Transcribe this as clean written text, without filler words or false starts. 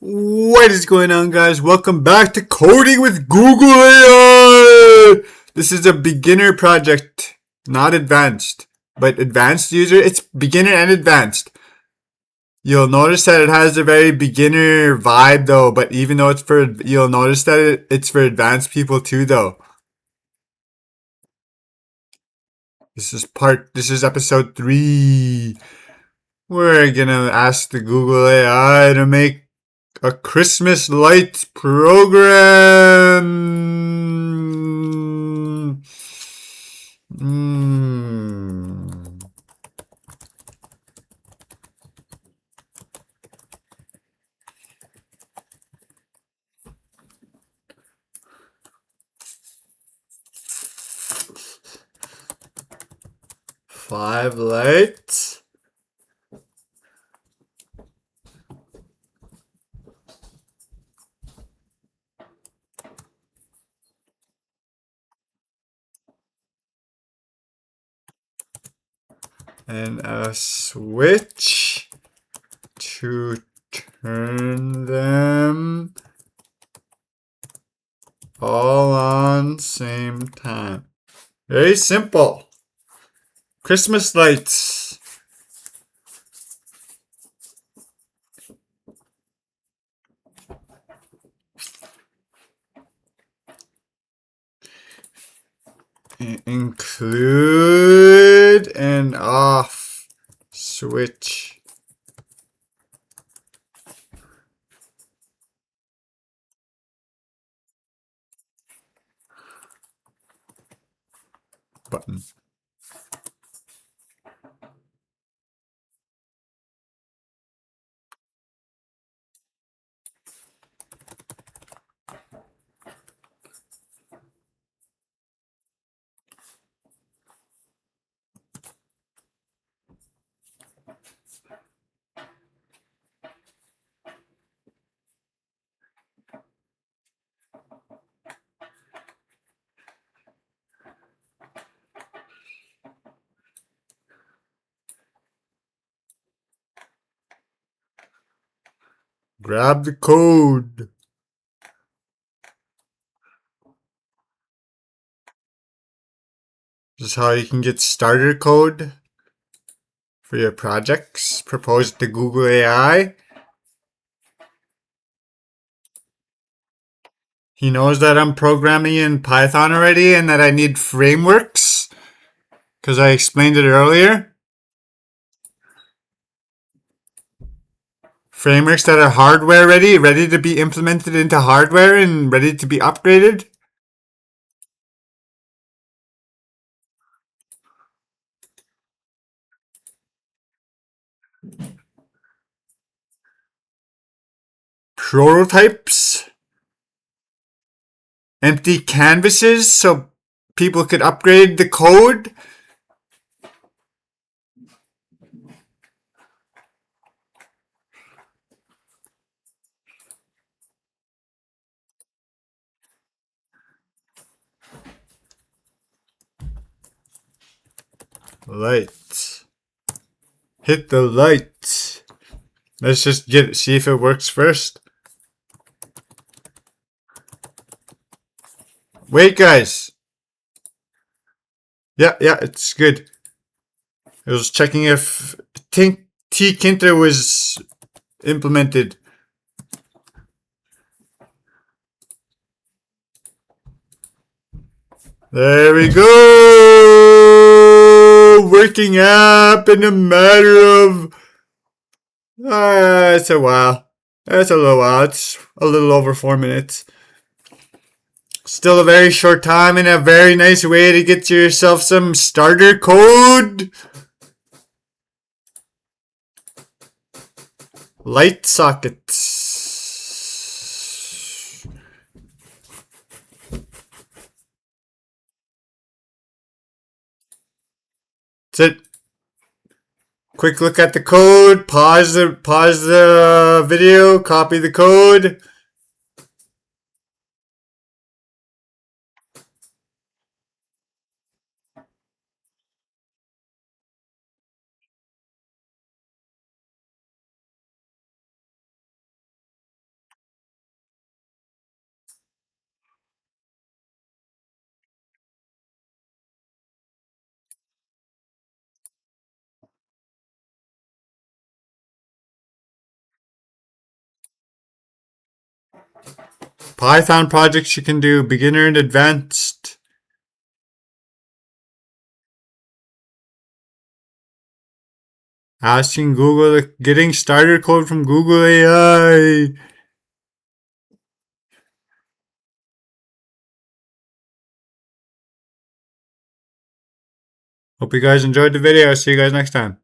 What is going on, guys? Welcome back to Coding with Google AI. This is a beginner project, not advanced, but advanced user. It's beginner and advanced. You'll notice that it has a very beginner vibe though, but even though you'll notice that it's for advanced people too though. This is episode 3. We're gonna ask the Google AI to make a Christmas lights program. 5 lights. And a switch to turn them all on same time. Very simple. Christmas lights. Include an off switch. Button. Grab the code. This is how you can get starter code for your projects proposed to Google AI. He knows that I'm programming in Python already and that I need frameworks because I explained it earlier. Frameworks that are hardware ready to be implemented into hardware and ready to be upgraded. Prototypes. Empty canvases so people could upgrade the code. Lights. Hit the lights. Let's just see if it works first. Wait, guys. Yeah, it's good. I was checking if Tkinter was implemented. There we go! Working app in a matter of... it's a while. It's a little while. It's a little over 4 minutes. Still a very short time and a very nice way to get yourself some starter code. Light sockets. That's it. Quick look at the code. Pause the video. Copy the code. Python projects you can do, beginner and advanced. Asking Google, getting starter code from Google AI. Hope you guys enjoyed the video. See you guys next time.